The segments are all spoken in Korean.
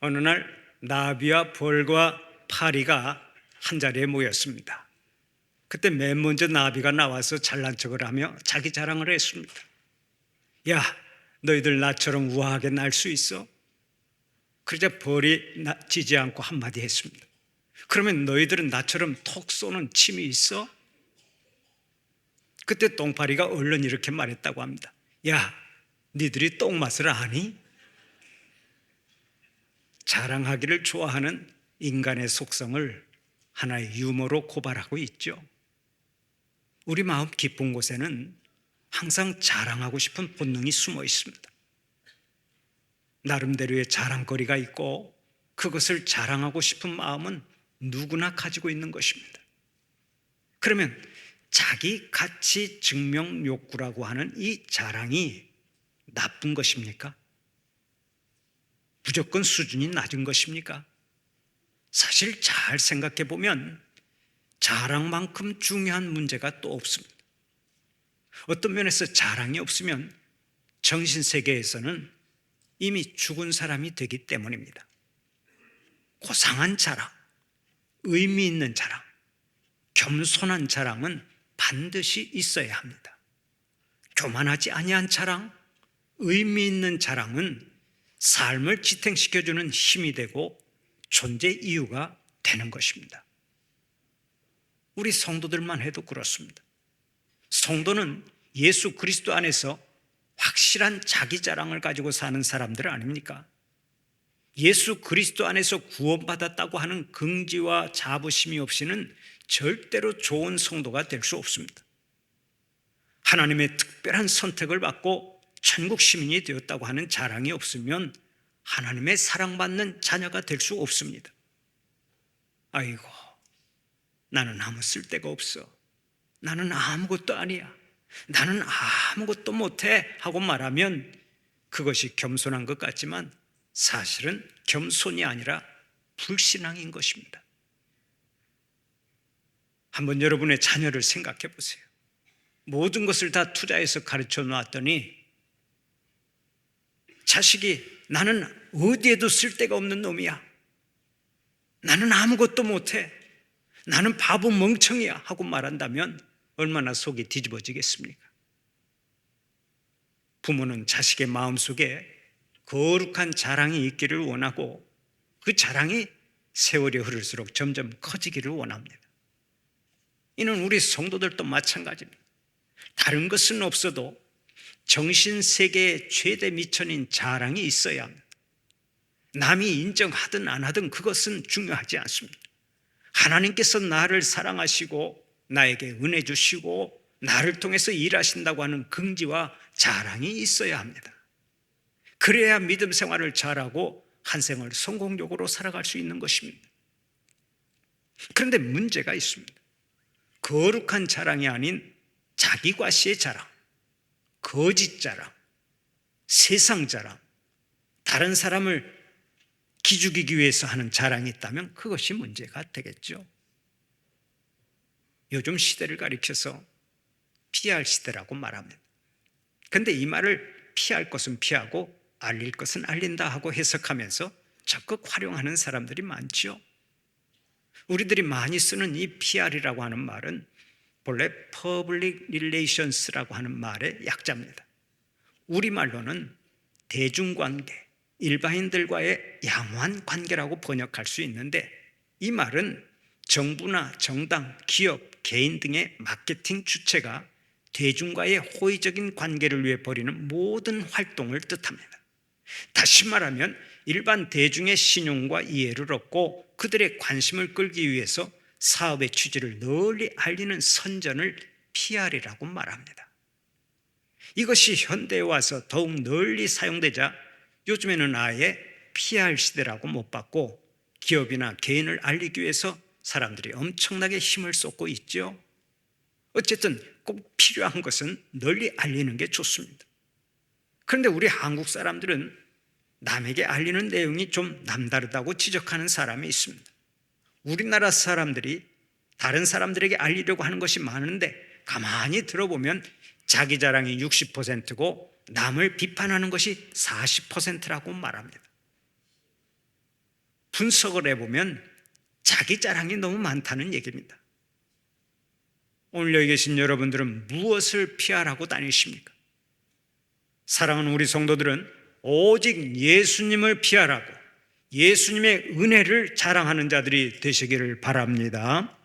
어느 날 나비와 벌과 파리가 한자리에 모였습니다. 그때 맨 먼저 나비가 나와서 잘난 척을 하며 자기 자랑을 했습니다. 야, 너희들 나처럼 우아하게 날 수 있어? 그러자 벌이 지지 않고 한마디 했습니다. 그러면 너희들은 나처럼 톡 쏘는 침이 있어? 그때 똥파리가 얼른 이렇게 말했다고 합니다. 야, 니들이 똥맛을 아니? 자랑하기를 좋아하는 인간의 속성을 하나의 유머로 고발하고 있죠. 우리 마음 깊은 곳에는 항상 자랑하고 싶은 본능이 숨어 있습니다. 나름대로의 자랑거리가 있고 그것을 자랑하고 싶은 마음은 누구나 가지고 있는 것입니다. 그러면 자기 가치 증명 욕구라고 하는 이 자랑이 나쁜 것입니까? 무조건 수준이 낮은 것입니까? 사실 잘 생각해 보면 자랑만큼 중요한 문제가 또 없습니다. 어떤 면에서 자랑이 없으면 정신세계에서는 이미 죽은 사람이 되기 때문입니다. 고상한 자랑, 의미 있는 자랑, 겸손한 자랑은 반드시 있어야 합니다. 교만하지 아니한 자랑, 의미 있는 자랑은 삶을 지탱시켜주는 힘이 되고 존재 이유가 되는 것입니다. 우리 성도들만 해도 그렇습니다. 성도는 예수 그리스도 안에서 확실한 자기 자랑을 가지고 사는 사람들 아닙니까? 예수 그리스도 안에서 구원받았다고 하는 긍지와 자부심이 없이는 절대로 좋은 성도가 될 수 없습니다. 하나님의 특별한 선택을 받고 천국 시민이 되었다고 하는 자랑이 없으면 하나님의 사랑받는 자녀가 될 수 없습니다. 아이고, 나는 아무 쓸데가 없어. 나는 아무것도 아니야. 나는 아무것도 못해 하고 말하면 그것이 겸손한 것 같지만 사실은 겸손이 아니라 불신앙인 것입니다. 한번 여러분의 자녀를 생각해 보세요. 모든 것을 다 투자해서 가르쳐 놨더니 자식이 나는 어디에도 쓸데가 없는 놈이야. 나는 아무것도 못해. 나는 바보 멍청이야 하고 말한다면 얼마나 속이 뒤집어지겠습니까? 부모는 자식의 마음속에 거룩한 자랑이 있기를 원하고 그 자랑이 세월이 흐를수록 점점 커지기를 원합니다. 이는 우리 성도들도 마찬가지입니다. 다른 것은 없어도 정신세계의 최대 미천인 자랑이 있어야 합니다. 남이 인정하든 안 하든 그것은 중요하지 않습니다. 하나님께서 나를 사랑하시고 나에게 은혜 주시고 나를 통해서 일하신다고 하는 긍지와 자랑이 있어야 합니다. 그래야 믿음 생활을 잘하고 한 생을 성공적으로 살아갈 수 있는 것입니다. 그런데 문제가 있습니다. 거룩한 자랑이 아닌 자기과시의 자랑, 거짓 자랑, 세상 자랑, 다른 사람을 기죽이기 위해서 하는 자랑이 있다면 그것이 문제가 되겠죠. 요즘 시대를 가리켜서 PR 시대라고 말합니다. 그런데 이 말을 피할 것은 피하고 알릴 것은 알린다 하고 해석하면서 적극 활용하는 사람들이 많죠. 우리들이 많이 쓰는 이 PR이라고 하는 말은 본래 Public Relations라고 하는 말의 약자입니다. 우리말로는 대중관계, 일반인들과의 양호한 관계라고 번역할 수 있는데 이 말은 정부나 정당, 기업, 개인 등의 마케팅 주체가 대중과의 호의적인 관계를 위해 벌이는 모든 활동을 뜻합니다. 다시 말하면 일반 대중의 신용과 이해를 얻고 그들의 관심을 끌기 위해서 사업의 취지를 널리 알리는 선전을 PR이라고 말합니다. 이것이 현대에 와서 더욱 널리 사용되자 요즘에는 아예 PR 시대라고 못 받고 기업이나 개인을 알리기 위해서 사람들이 엄청나게 힘을 쏟고 있죠. 어쨌든 꼭 필요한 것은 널리 알리는 게 좋습니다. 그런데 우리 한국 사람들은 남에게 알리는 내용이 좀 남다르다고 지적하는 사람이 있습니다. 우리나라 사람들이 다른 사람들에게 알리려고 하는 것이 많은데 가만히 들어보면 자기 자랑이 60%고 남을 비판하는 것이 40%라고 말합니다. 분석을 해보면 자기 자랑이 너무 많다는 얘기입니다. 오늘 여기 계신 여러분들은 무엇을 피하라고 다니십니까? 사랑하는 우리 성도들은 오직 예수님을 피하라고 예수님의 은혜를 자랑하는 자들이 되시기를 바랍니다.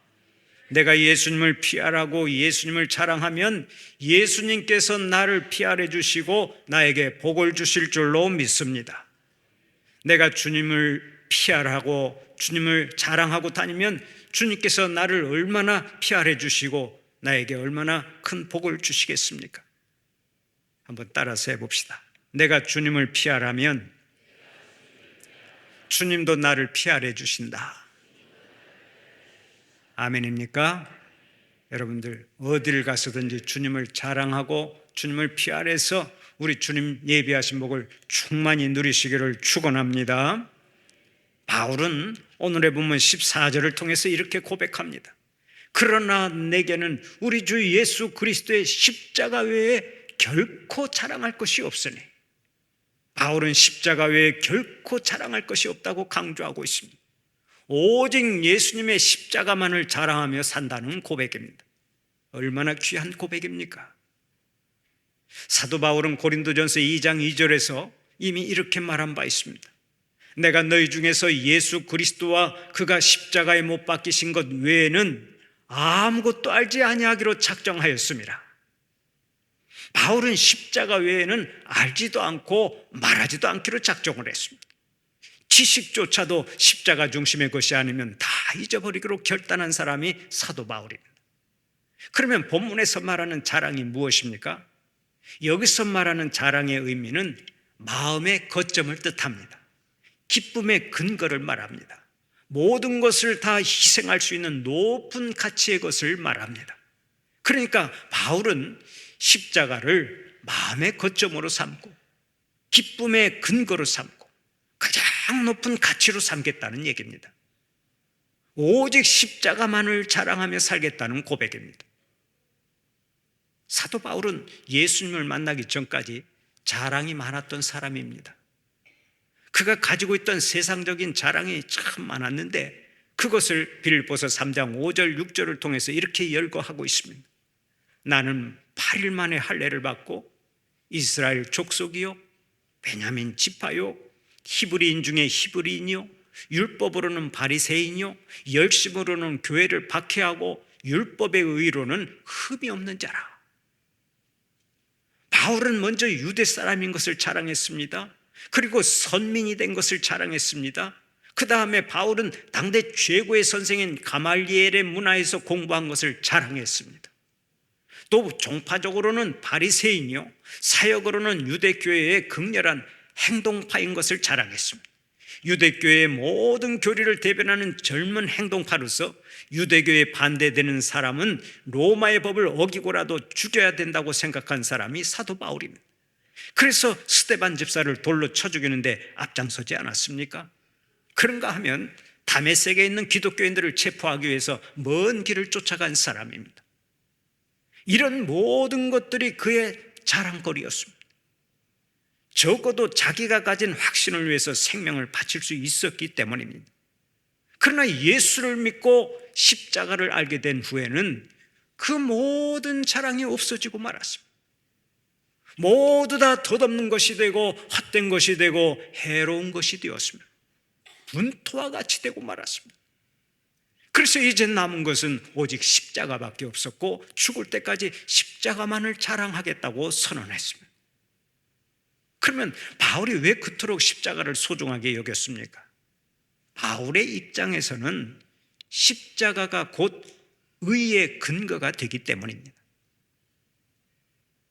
내가 예수님을 피하라고 예수님을 자랑하면 예수님께서 나를 피하래 주시고 나에게 복을 주실 줄로 믿습니다. 내가 주님을 피하라고 주님을 자랑하고 다니면 주님께서 나를 얼마나 피하래 주시고 나에게 얼마나 큰 복을 주시겠습니까? 한번 따라서 해봅시다. 내가 주님을 피하라면 주님도 나를 피하래 주신다. 아멘입니까? 여러분들 어딜 가서든지 주님을 자랑하고 주님을 피하래서 우리 주님 예비하신 복을 충만히 누리시기를 축원합니다. 바울은 오늘의 본문 14절을 통해서 이렇게 고백합니다. 그러나 내게는 우리 주 예수 그리스도의 십자가 외에 결코 자랑할 것이 없으니, 바울은 십자가 외에 결코 자랑할 것이 없다고 강조하고 있습니다. 오직 예수님의 십자가만을 자랑하며 산다는 고백입니다. 얼마나 귀한 고백입니까? 사도 바울은 고린도전서 2장 2절에서 이미 이렇게 말한 바 있습니다. 내가 너희 중에서 예수 그리스도와 그가 십자가에 못 박히신 것 외에는 아무것도 알지 아니하기로 작정하였습니다. 바울은 십자가 외에는 알지도 않고 말하지도 않기로 작정을 했습니다. 지식조차도 십자가 중심의 것이 아니면 다 잊어버리기로 결단한 사람이 사도 바울입니다. 그러면 본문에서 말하는 자랑이 무엇입니까? 여기서 말하는 자랑의 의미는 마음의 거점을 뜻합니다. 기쁨의 근거를 말합니다. 모든 것을 다 희생할 수 있는 높은 가치의 것을 말합니다. 그러니까 바울은 십자가를 마음의 거점으로 삼고 기쁨의 근거로 삼고 가장 높은 가치로 삼겠다는 얘기입니다. 오직 십자가만을 자랑하며 살겠다는 고백입니다. 사도 바울은 예수님을 만나기 전까지 자랑이 많았던 사람입니다. 그가 가지고 있던 세상적인 자랑이 참 많았는데 그것을 빌립보서 3장 5절 6절을 통해서 이렇게 열거하고 있습니다. 나는 8일 만에 할례를 받고 이스라엘 족속이요 베냐민 지파요 히브리인 중에 히브리인이요 율법으로는 바리새인이요 열심으로는 교회를 박해하고 율법의 의로는 흠이 없는 자라. 바울은 먼저 유대 사람인 것을 자랑했습니다. 그리고 선민이 된 것을 자랑했습니다. 그 다음에 바울은 당대 최고의 선생인 가말리엘의 문화에서 공부한 것을 자랑했습니다. 또 종파적으로는 바리새인이요 사역으로는 유대교회의 극렬한 행동파인 것을 자랑했습니다. 유대교회의 모든 교리를 대변하는 젊은 행동파로서 유대교에 반대되는 사람은 로마의 법을 어기고라도 죽여야 된다고 생각한 사람이 사도 바울입니다. 그래서 스데반 집사를 돌로 쳐 죽이는데 앞장서지 않았습니까? 그런가 하면 다메섹에 있는 기독교인들을 체포하기 위해서 먼 길을 쫓아간 사람입니다. 이런 모든 것들이 그의 자랑거리였습니다. 적어도 자기가 가진 확신을 위해서 생명을 바칠 수 있었기 때문입니다. 그러나 예수를 믿고 십자가를 알게 된 후에는 그 모든 자랑이 없어지고 말았습니다. 모두 다 덧없는 것이 되고 헛된 것이 되고 해로운 것이 되었습니다. 분토와 같이 되고 말았습니다. 그래서 이제 남은 것은 오직 십자가밖에 없었고 죽을 때까지 십자가만을 자랑하겠다고 선언했습니다. 그러면 바울이 왜 그토록 십자가를 소중하게 여겼습니까? 바울의 입장에서는 십자가가 곧 의의 근거가 되기 때문입니다.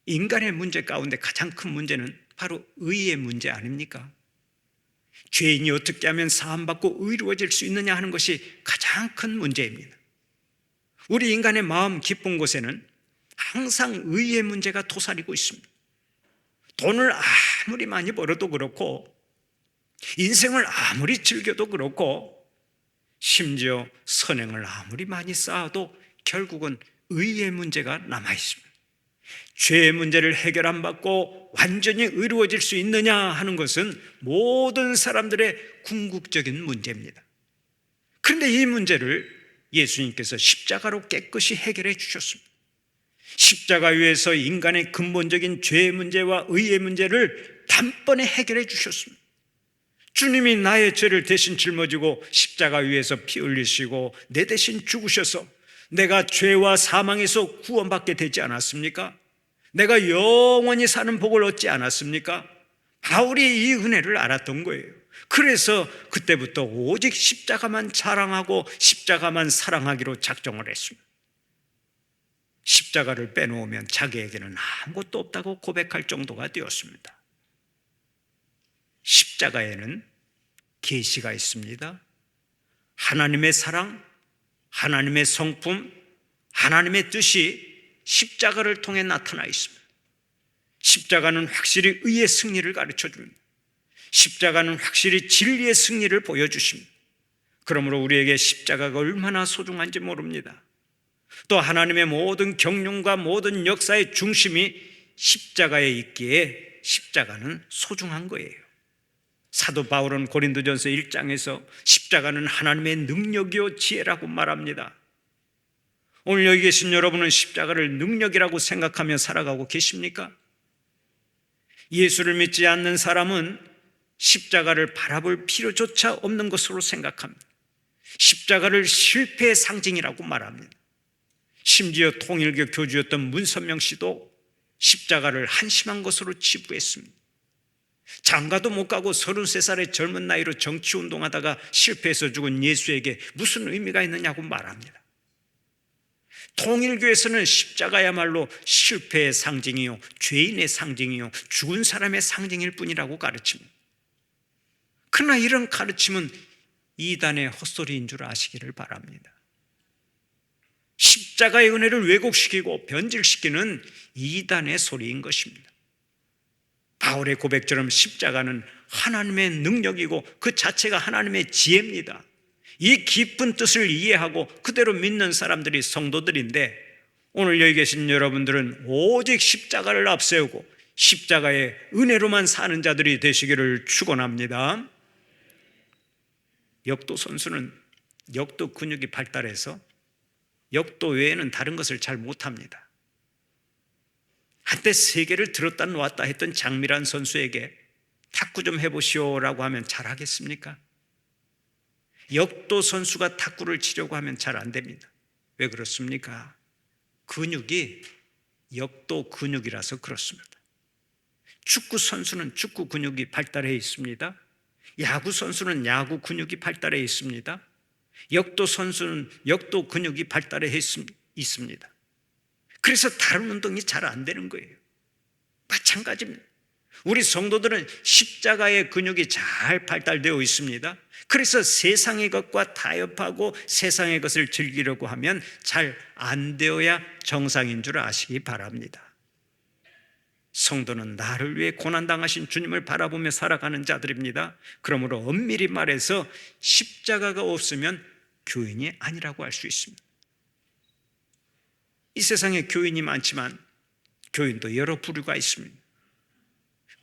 인간의 문제 가운데 가장 큰 문제는 바로 의의 문제 아닙니까? 죄인이 어떻게 하면 사함받고 의로워질 수 있느냐 하는 것이 가장 큰 문제입니다. 우리 인간의 마음 깊은 곳에는 항상 의의 문제가 도사리고 있습니다. 돈을 아무리 많이 벌어도 그렇고 인생을 아무리 즐겨도 그렇고 심지어 선행을 아무리 많이 쌓아도 결국은 의의 문제가 남아 있습니다. 죄의 문제를 해결 안 받고 완전히 의로워질 수 있느냐 하는 것은 모든 사람들의 궁극적인 문제입니다. 그런데 이 문제를 예수님께서 십자가로 깨끗이 해결해 주셨습니다. 십자가 위에서 인간의 근본적인 죄의 문제와 의의 문제를 단번에 해결해 주셨습니다. 주님이 나의 죄를 대신 짊어지고 십자가 위에서 피 흘리시고 내 대신 죽으셔서 내가 죄와 사망에서 구원받게 되지 않았습니까? 내가 영원히 사는 복을 얻지 않았습니까? 바울이 이 은혜를 알았던 거예요. 그래서 그때부터 오직 십자가만 자랑하고 십자가만 사랑하기로 작정을 했습니다. 십자가를 빼놓으면 자기에게는 아무것도 없다고 고백할 정도가 되었습니다. 십자가에는 계시가 있습니다. 하나님의 사랑, 하나님의 성품, 하나님의 뜻이 십자가를 통해 나타나 있습니다. 십자가는 확실히 의의 승리를 가르쳐 줍니다. 십자가는 확실히 진리의 승리를 보여주십니다. 그러므로 우리에게 십자가가 얼마나 소중한지 모릅니다. 또 하나님의 모든 경륜과 모든 역사의 중심이 십자가에 있기에 십자가는 소중한 거예요. 사도 바울은 고린도전서 1장에서 십자가는 하나님의 능력이요 지혜라고 말합니다. 오늘 여기 계신 여러분은 십자가를 능력이라고 생각하며 살아가고 계십니까? 예수를 믿지 않는 사람은 십자가를 바라볼 필요조차 없는 것으로 생각합니다. 십자가를 실패의 상징이라고 말합니다. 심지어 통일교 교주였던 문선명 씨도 십자가를 한심한 것으로 치부했습니다. 장가도 못 가고 33살의 젊은 나이로 정치운동하다가 실패해서 죽은 예수에게 무슨 의미가 있느냐고 말합니다. 통일교에서는 십자가야말로 실패의 상징이요, 죄인의 상징이요, 죽은 사람의 상징일 뿐이라고 가르칩니다. 그러나 이런 가르침은 이단의 헛소리인 줄 아시기를 바랍니다. 십자가의 은혜를 왜곡시키고 변질시키는 이단의 소리인 것입니다. 바울의 고백처럼 십자가는 하나님의 능력이고 그 자체가 하나님의 지혜입니다. 이 깊은 뜻을 이해하고 그대로 믿는 사람들이 성도들인데, 오늘 여기 계신 여러분들은 오직 십자가를 앞세우고 십자가의 은혜로만 사는 자들이 되시기를 축원합니다. 역도 선수는 역도 근육이 발달해서 역도 외에는 다른 것을 잘 못합니다. 한때 세계를 들었다 놓았다 했던 장미란 선수에게 탁구 좀 해보시오라고 하면 잘하겠습니까? 역도 선수가 탁구를 치려고 하면 잘 안 됩니다. 왜 그렇습니까? 근육이 역도 근육이라서 그렇습니다. 축구 선수는 축구 근육이 발달해 있습니다. 야구 선수는 야구 근육이 발달해 있습니다. 역도 선수는 역도 근육이 발달해 있습니다. 그래서 다른 운동이 잘 안 되는 거예요. 마찬가지입니다. 우리 성도들은 십자가의 근육이 잘 발달되어 있습니다. 그래서 세상의 것과 타협하고 세상의 것을 즐기려고 하면 잘 안 되어야 정상인 줄 아시기 바랍니다. 성도는 나를 위해 고난당하신 주님을 바라보며 살아가는 자들입니다. 그러므로 엄밀히 말해서 십자가가 없으면 교인이 아니라고 할 수 있습니다. 이 세상에 교인이 많지만 교인도 여러 부류가 있습니다.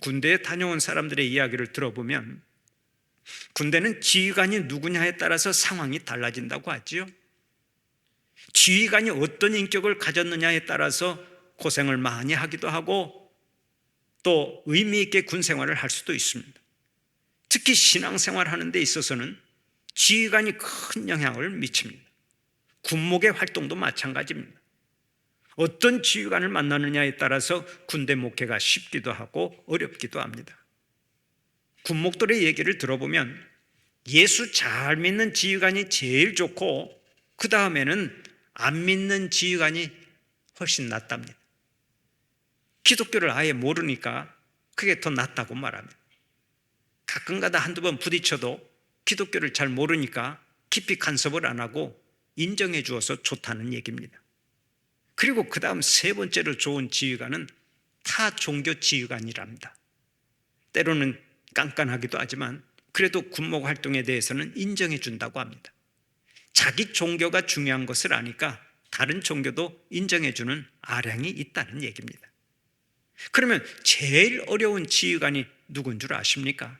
군대에 다녀온 사람들의 이야기를 들어보면 군대는 지휘관이 누구냐에 따라서 상황이 달라진다고 하지요. 지휘관이 어떤 인격을 가졌느냐에 따라서 고생을 많이 하기도 하고 또 의미 있게 군 생활을 할 수도 있습니다. 특히 신앙생활 하는 데 있어서는 지휘관이 큰 영향을 미칩니다. 군목의 활동도 마찬가지입니다. 어떤 지휘관을 만나느냐에 따라서 군대 목회가 쉽기도 하고 어렵기도 합니다. 군목들의 얘기를 들어보면 예수 잘 믿는 지휘관이 제일 좋고 그 다음에는 안 믿는 지휘관이 훨씬 낫답니다. 기독교를 아예 모르니까 그게 더 낫다고 말합니다. 가끔가다 한두 번 부딪혀도 기독교를 잘 모르니까 깊이 간섭을 안 하고 인정해 주어서 좋다는 얘기입니다. 그리고 그 다음 세 번째로 좋은 지휘관은 타 종교 지휘관이랍니다. 때로는 깐깐하기도 하지만 그래도 군목 활동에 대해서는 인정해 준다고 합니다. 자기 종교가 중요한 것을 아니까 다른 종교도 인정해주는 아량이 있다는 얘기입니다. 그러면 제일 어려운 지휘관이 누군 줄 아십니까?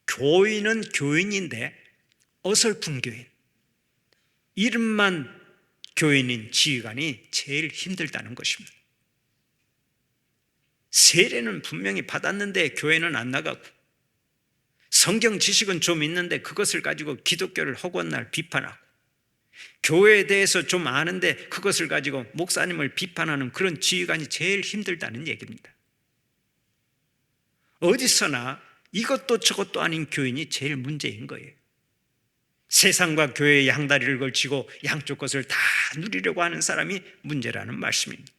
교인은 교인인데 어설픈 교인, 이름만 교인인 지휘관이 제일 힘들다는 것입니다. 세례는 분명히 받았는데 교회는 안 나가고, 성경 지식은 좀 있는데 그것을 가지고 기독교를 허구한 비판하고, 교회에 대해서 좀 아는데 그것을 가지고 목사님을 비판하는 그런 지휘관이 제일 힘들다는 얘기입니다. 어디서나 이것도 저것도 아닌 교인이 제일 문제인 거예요. 세상과 교회의 양다리를 걸치고 양쪽 것을 다 누리려고 하는 사람이 문제라는 말씀입니다.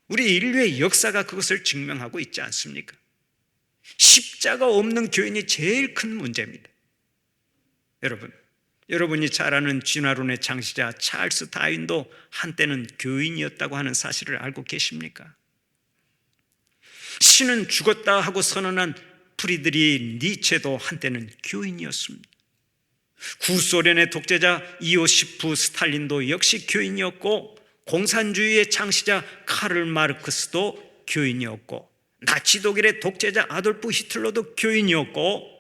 우리 인류의 역사가 그것을 증명하고 있지 않습니까? 십자가 없는 교인이 제일 큰 문제입니다. 여러분이 잘 아는 진화론의 창시자 찰스 다윈도 한때는 교인이었다고 하는 사실을 알고 계십니까? 신은 죽었다 하고 선언한 프리드리히 니체도 한때는 교인이었습니다. 구소련의 독재자 이오시프 스탈린도 역시 교인이었고, 공산주의의 창시자 카를 마르크스도 교인이었고, 나치 독일의 독재자 아돌프 히틀러도 교인이었고,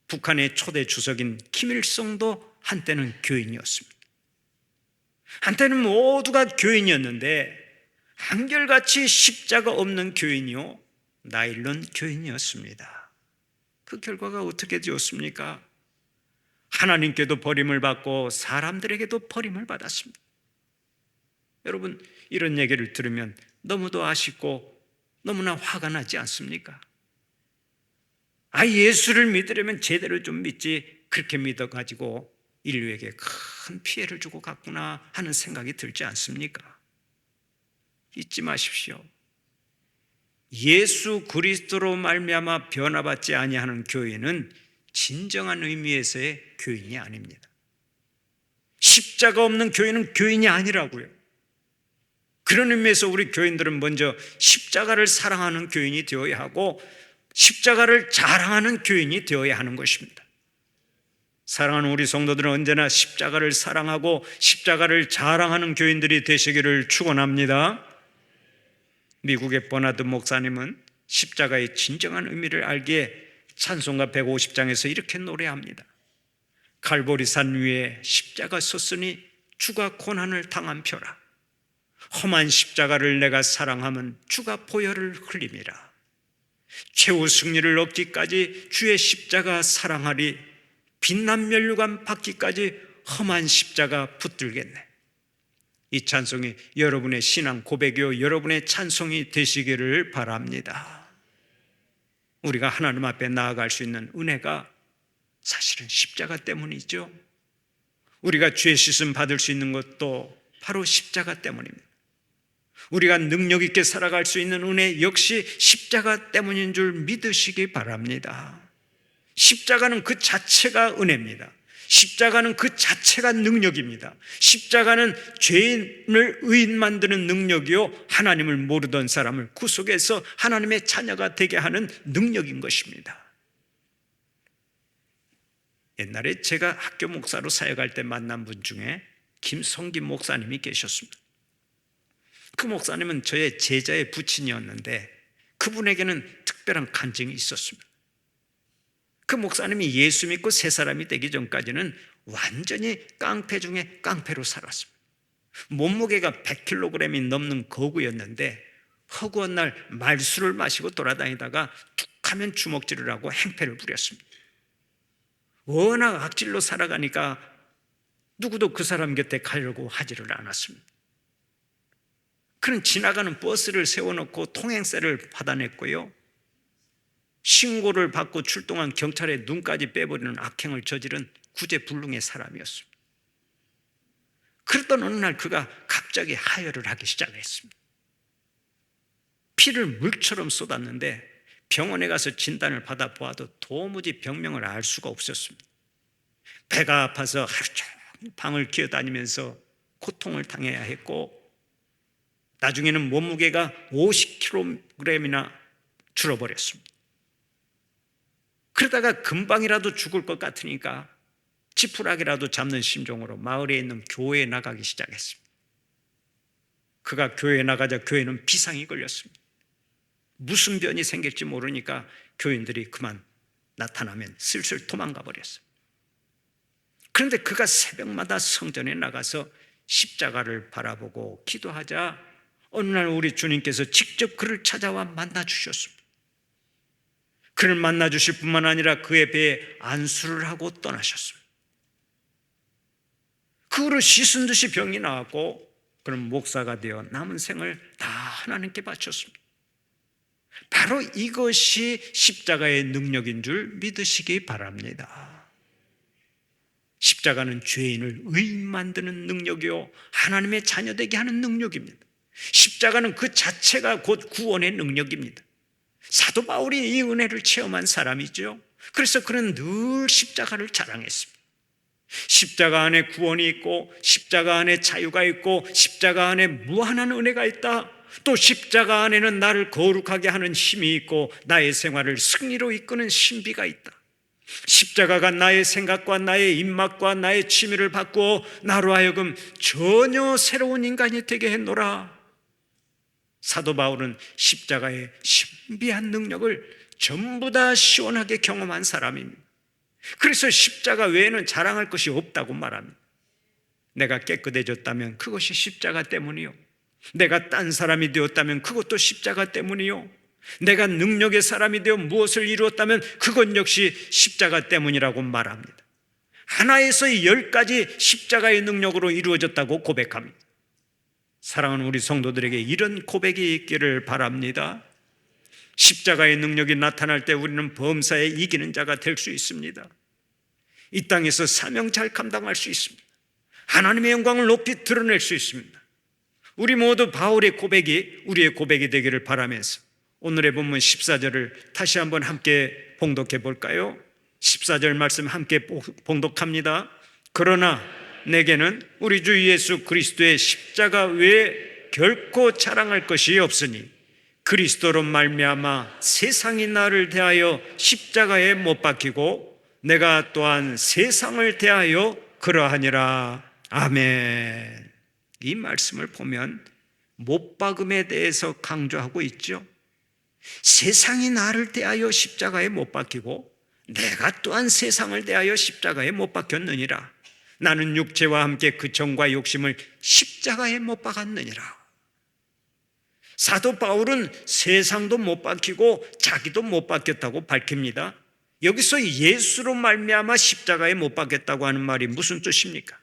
북한의 초대 주석인 김일성도 한때는 교인이었습니다. 한때는 모두가 교인이었는데 한결같이 십자가 없는 교인이요 나일론 교인이었습니다. 그 결과가 어떻게 되었습니까? 하나님께도 버림을 받고 사람들에게도 버림을 받았습니다. 여러분, 이런 얘기를 들으면 너무도 아쉽고 너무나 화가 나지 않습니까? 예수를 믿으려면 제대로 좀 믿지, 그렇게 믿어가지고 인류에게 큰 피해를 주고 갔구나 하는 생각이 들지 않습니까? 잊지 마십시오. 예수 그리스도로 말미암아 변화받지 아니하는 교인은 진정한 의미에서의 교인이 아닙니다. 십자가 없는 교인은 교인이 아니라고요. 그런 의미에서 우리 교인들은 먼저 십자가를 사랑하는 교인이 되어야 하고, 십자가를 자랑하는 교인이 되어야 하는 것입니다. 사랑하는 우리 성도들은 언제나 십자가를 사랑하고 십자가를 자랑하는 교인들이 되시기를 축원합니다. 미국의 버나드 목사님은 십자가의 진정한 의미를 알기에 찬송가 150장에서 이렇게 노래합니다. 갈보리산 위에 십자가 섰으니 주가 고난을 당한 표라. 험한 십자가를 내가 사랑하면 주가 보혈을 흘림이라. 최후 승리를 얻기까지 주의 십자가 사랑하리. 빛난 면류관 받기까지 험한 십자가 붙들겠네. 이 찬송이 여러분의 신앙 고백이요 여러분의 찬송이 되시기를 바랍니다. 우리가 하나님 앞에 나아갈 수 있는 은혜가 사실은 십자가 때문이죠. 우리가 죄 씻음 받을 수 있는 것도 바로 십자가 때문입니다. 우리가 능력 있게 살아갈 수 있는 은혜 역시 십자가 때문인 줄 믿으시기 바랍니다. 십자가는 그 자체가 은혜입니다. 십자가는 그 자체가 능력입니다. 십자가는 죄인을 의인 만드는 능력이요 하나님을 모르던 사람을 구속해서 하나님의 자녀가 되게 하는 능력인 것입니다. 옛날에 제가 학교 목사로 사역할 때 만난 분 중에 김성김 목사님이 계셨습니다. 그 목사님은 저의 제자의 부친이었는데 그분에게는 특별한 간증이 있었습니다. 그 목사님이 예수 믿고 새 사람이 되기 전까지는 완전히 깡패 중에 깡패로 살았습니다. 몸무게가 100kg이 넘는 거구였는데 허구한 날 말술을 마시고 돌아다니다가 툭하면 주먹질을 하고 행패를 부렸습니다. 워낙 악질로 살아가니까 누구도 그 사람 곁에 가려고 하지를 않았습니다. 그는 지나가는 버스를 세워놓고 통행세를 받아냈고요, 신고를 받고 출동한 경찰의 눈까지 빼버리는 악행을 저지른 구제불능의 사람이었습니다. 그러던 어느 날 그가 갑자기 하혈을 하기 시작했습니다. 피를 물처럼 쏟았는데 병원에 가서 진단을 받아보아도 도무지 병명을 알 수가 없었습니다. 배가 아파서 하루 종일 방을 기어다니면서 고통을 당해야 했고, 나중에는 몸무게가 50kg이나 줄어버렸습니다. 그러다가 금방이라도 죽을 것 같으니까 지푸라기라도 잡는 심정으로 마을에 있는 교회에 나가기 시작했습니다. 그가 교회에 나가자 교회는 비상이 걸렸습니다. 무슨 변이 생길지 모르니까 교인들이 그만 나타나면 슬슬 도망가 버렸어요. 그런데 그가 새벽마다 성전에 나가서 십자가를 바라보고 기도하자 어느 날 우리 주님께서 직접 그를 찾아와 만나 주셨습니다. 그를 만나 주실 뿐만 아니라 그의 배에 안수를 하고 떠나셨습니다. 그로 씻은 듯이 병이 나았고 그는 목사가 되어 남은 생을 다 하나님께 바쳤습니다. 바로 이것이 십자가의 능력인 줄 믿으시기 바랍니다. 십자가는 죄인을 의인 만드는 능력이요 하나님의 자녀되게 하는 능력입니다. 십자가는 그 자체가 곧 구원의 능력입니다. 사도 바울이 이 은혜를 체험한 사람이죠. 그래서 그는 늘 십자가를 자랑했습니다. 십자가 안에 구원이 있고 십자가 안에 자유가 있고 십자가 안에 무한한 은혜가 있다. 또 십자가 안에는 나를 거룩하게 하는 힘이 있고 나의 생활을 승리로 이끄는 신비가 있다. 십자가가 나의 생각과 나의 입맛과 나의 취미를 바꾸어 나로 하여금 전혀 새로운 인간이 되게 했노라. 사도 바울은 십자가의 신비한 능력을 전부 다 시원하게 경험한 사람입니다. 그래서 십자가 외에는 자랑할 것이 없다고 말합니다. 내가 깨끗해졌다면 그것이 십자가 때문이요, 내가 딴 사람이 되었다면 그것도 십자가 때문이요, 내가 능력의 사람이 되어 무엇을 이루었다면 그것 역시 십자가 때문이라고 말합니다. 하나에서 10가지 십자가의 능력으로 이루어졌다고 고백합니다. 사랑하는 우리 성도들에게 이런 고백이 있기를 바랍니다. 십자가의 능력이 나타날 때 우리는 범사에 이기는 자가 될 수 있습니다. 이 땅에서 사명 잘 감당할 수 있습니다. 하나님의 영광을 높이 드러낼 수 있습니다. 우리 모두 바울의 고백이 우리의 고백이 되기를 바라면서 오늘의 본문 14절을 다시 한번 함께 봉독해 볼까요? 14절 말씀 함께 봉독합니다. 그러나 내게는 우리 주 예수 그리스도의 십자가 외에 결코 자랑할 것이 없으니 그리스도로 말미암아 세상이 나를 대하여 십자가에 못 박히고 내가 또한 세상을 대하여 그러하니라. 아멘. 이 말씀을 보면 못 박음에 대해서 강조하고 있죠. 세상이 나를 대하여 십자가에 못 박히고 내가 또한 세상을 대하여 십자가에 못 박혔느니라. 나는 육체와 함께 그 정과 욕심을 십자가에 못 박았느니라. 사도 바울은 세상도 못 박히고 자기도 못 박혔다고 밝힙니다. 여기서 예수로 말미암아 십자가에 못 박혔다고 하는 말이 무슨 뜻입니까?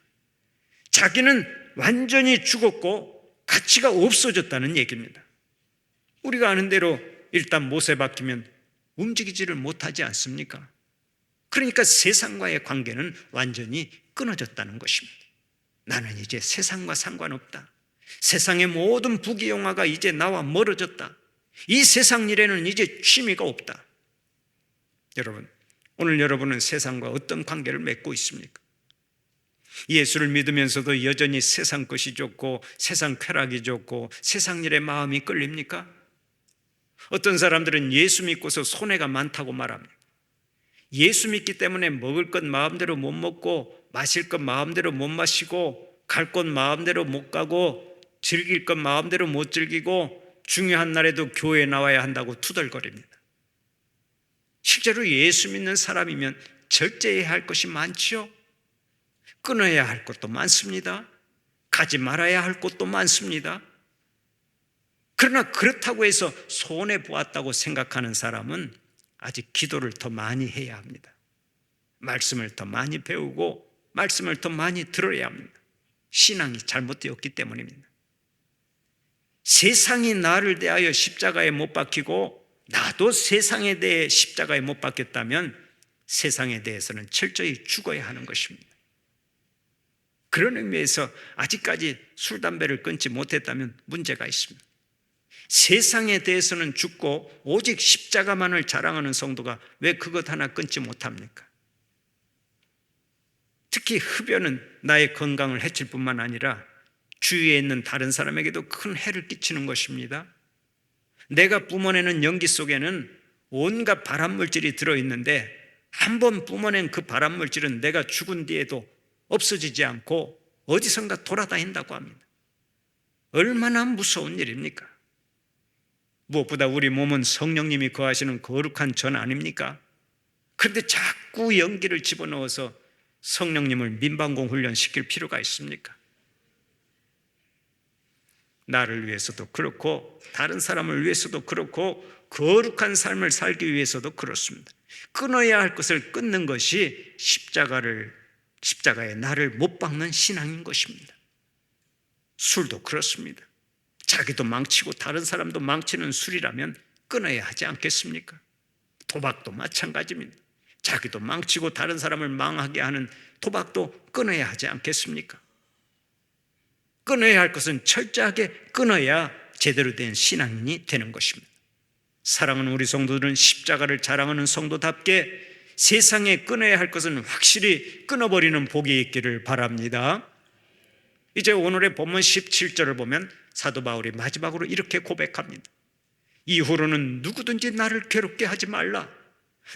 자기는 완전히 죽었고 가치가 없어졌다는 얘기입니다. 우리가 아는 대로 일단 못에 박히면 움직이지를 못하지 않습니까? 그러니까 세상과의 관계는 완전히 끊어졌다는 것입니다. 나는 이제 세상과 상관없다. 세상의 모든 부귀영화가 이제 나와 멀어졌다. 이 세상 일에는 이제 취미가 없다. 여러분, 오늘 여러분은 세상과 어떤 관계를 맺고 있습니까? 예수를 믿으면서도 여전히 세상 것이 좋고 세상 쾌락이 좋고 세상 일에 마음이 끌립니까? 어떤 사람들은 예수 믿고서 손해가 많다고 말합니다. 예수 믿기 때문에 먹을 것 마음대로 못 먹고 마실 것 마음대로 못 마시고 갈 곳 마음대로 못 가고 즐길 것 마음대로 못 즐기고 중요한 날에도 교회에 나와야 한다고 투덜거립니다. 실제로 예수 믿는 사람이면 절제해야 할 것이 많지요. 끊어야 할 것도 많습니다. 가지 말아야 할 것도 많습니다. 그러나 그렇다고 해서 손해보았다고 생각하는 사람은 아직 기도를 더 많이 해야 합니다. 말씀을 더 많이 배우고 말씀을 더 많이 들어야 합니다. 신앙이 잘못되었기 때문입니다. 세상이 나를 대하여 십자가에 못 박히고 나도 세상에 대해 십자가에 못 박혔다면 세상에 대해서는 철저히 죽어야 하는 것입니다. 그런 의미에서 아직까지 술, 담배를 끊지 못했다면 문제가 있습니다. 세상에 대해서는 죽고 오직 십자가만을 자랑하는 성도가 왜 그것 하나 끊지 못합니까? 특히 흡연은 나의 건강을 해칠 뿐만 아니라 주위에 있는 다른 사람에게도 큰 해를 끼치는 것입니다. 내가 뿜어내는 연기 속에는 온갖 발암물질이 들어있는데 한번 뿜어낸 그 발암물질은 내가 죽은 뒤에도 없어지지 않고 어디선가 돌아다닌다고 합니다. 얼마나 무서운 일입니까? 무엇보다 우리 몸은 성령님이 거하시는 거룩한 전 아닙니까? 그런데 자꾸 연기를 집어넣어서 성령님을 민방공 훈련시킬 필요가 있습니까? 나를 위해서도 그렇고 다른 사람을 위해서도 그렇고 거룩한 삶을 살기 위해서도 그렇습니다. 끊어야 할 것을 끊는 것이 십자가에 나를 못 박는 신앙인 것입니다. 술도 그렇습니다. 자기도 망치고 다른 사람도 망치는 술이라면 끊어야 하지 않겠습니까? 도박도 마찬가지입니다. 자기도 망치고 다른 사람을 망하게 하는 도박도 끊어야 하지 않겠습니까? 끊어야 할 것은 철저하게 끊어야 제대로 된 신앙인이 되는 것입니다. 사랑하는 우리 성도들은 십자가를 자랑하는 성도답게 세상에 끊어야 할 것은 확실히 끊어버리는 복이 있기를 바랍니다. 이제 오늘의 본문 17절을 보면 사도 바울이 마지막으로 이렇게 고백합니다. 이후로는 누구든지 나를 괴롭게 하지 말라.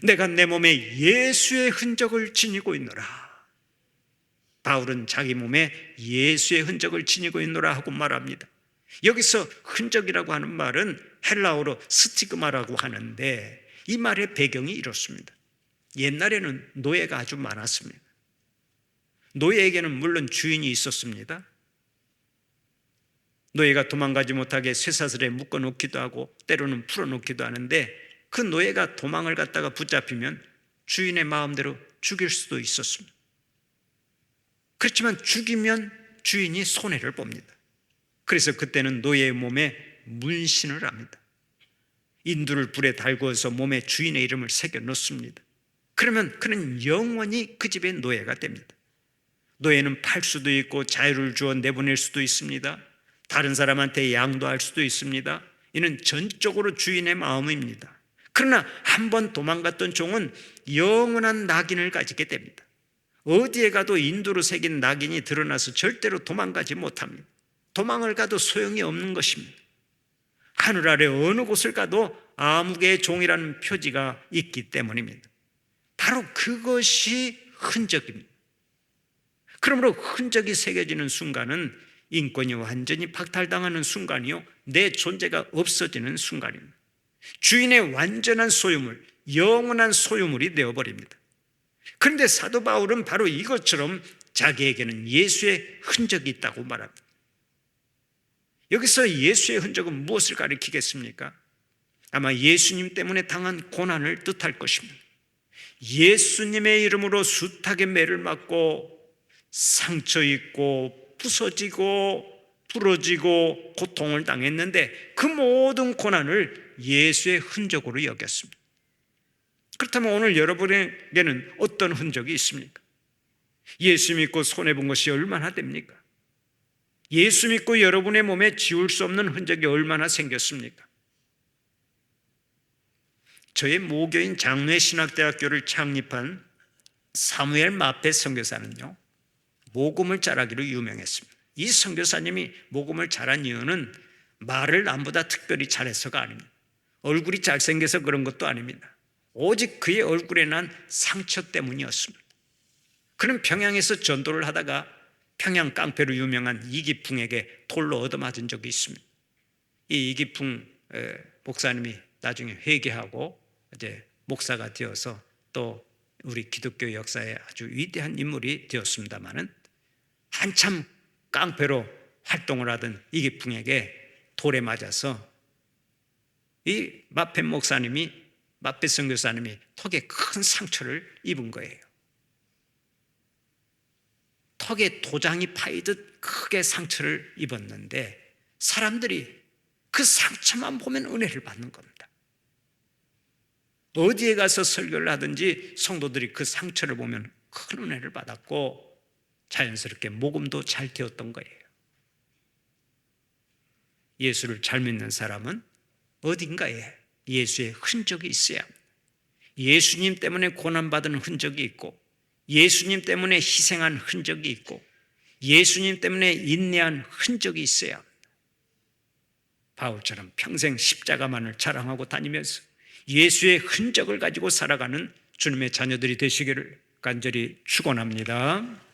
내가 내 몸에 예수의 흔적을 지니고 있노라. 바울은 자기 몸에 예수의 흔적을 지니고 있노라 하고 말합니다. 여기서 흔적이라고 하는 말은 헬라어로 스티그마라고 하는데 이 말의 배경이 이렇습니다. 옛날에는 노예가 아주 많았습니다. 노예에게는 물론 주인이 있었습니다. 노예가 도망가지 못하게 쇠사슬에 묶어놓기도 하고 때로는 풀어놓기도 하는데 그 노예가 도망을 갔다가 붙잡히면 주인의 마음대로 죽일 수도 있었습니다. 그렇지만 죽이면 주인이 손해를 봅니다. 그래서 그때는 노예의 몸에 문신을 합니다. 인두를 불에 달구어서 몸에 주인의 이름을 새겨 놓습니다. 그러면 그는 영원히 그 집의 노예가 됩니다. 노예는 팔 수도 있고 자유를 주어 내보낼 수도 있습니다. 다른 사람한테 양도할 수도 있습니다. 이는 전적으로 주인의 마음입니다. 그러나 한번 도망갔던 종은 영원한 낙인을 가지게 됩니다. 어디에 가도 인두로 새긴 낙인이 드러나서 절대로 도망가지 못합니다. 도망을 가도 소용이 없는 것입니다. 하늘 아래 어느 곳을 가도 아무개의 종이라는 표지가 있기 때문입니다. 바로 그것이 흔적입니다. 그러므로 흔적이 새겨지는 순간은 인권이 완전히 박탈당하는 순간이요, 내 존재가 없어지는 순간입니다. 주인의 완전한 소유물, 영원한 소유물이 되어버립니다. 그런데 사도 바울은 바로 이것처럼 자기에게는 예수의 흔적이 있다고 말합니다. 여기서 예수의 흔적은 무엇을 가리키겠습니까? 아마 예수님 때문에 당한 고난을 뜻할 것입니다. 예수님의 이름으로 숱하게 매를 맞고 상처 입고 부서지고 부러지고 고통을 당했는데 그 모든 고난을 예수의 흔적으로 여겼습니다. 그렇다면 오늘 여러분에게는 어떤 흔적이 있습니까? 예수 믿고 손해본 것이 얼마나 됩니까? 예수 믿고 여러분의 몸에 지울 수 없는 흔적이 얼마나 생겼습니까? 저의 모교인 장로신학대학교를 창립한 사무엘 마페 선교사는요, 모금을 잘하기로 유명했습니다. 이 선교사님이 모금을 잘한 이유는 말을 남보다 특별히 잘해서가 아닙니다. 얼굴이 잘생겨서 그런 것도 아닙니다. 오직 그의 얼굴에 난 상처 때문이었습니다. 그는 평양에서 전도를 하다가 평양 깡패로 유명한 이기풍에게 돌로 얻어맞은 적이 있습니다. 이 이기풍 목사님이 나중에 회개하고 이제 목사가 되어서 또 우리 기독교 역사에 아주 위대한 인물이 되었습니다마는 한참 깡패로 활동을 하던 이기풍에게 돌에 맞아서 이 마페 선교사님이 턱에 큰 상처를 입은 거예요. 턱에 도장이 파이듯 크게 상처를 입었는데 사람들이 그 상처만 보면 은혜를 받는 겁니다. 어디에 가서 설교를 하든지 성도들이 그 상처를 보면 큰 은혜를 받았고 자연스럽게 모금도 잘 되었던 거예요. 예수를 잘 믿는 사람은 어딘가에 예수의 흔적이 있어야 합니다. 예수님 때문에 고난받은 흔적이 있고 예수님 때문에 희생한 흔적이 있고 예수님 때문에 인내한 흔적이 있어야 합니다. 바울처럼 평생 십자가만을 자랑하고 다니면서 예수의 흔적을 가지고 살아가는 주님의 자녀들이 되시기를 간절히 축원합니다.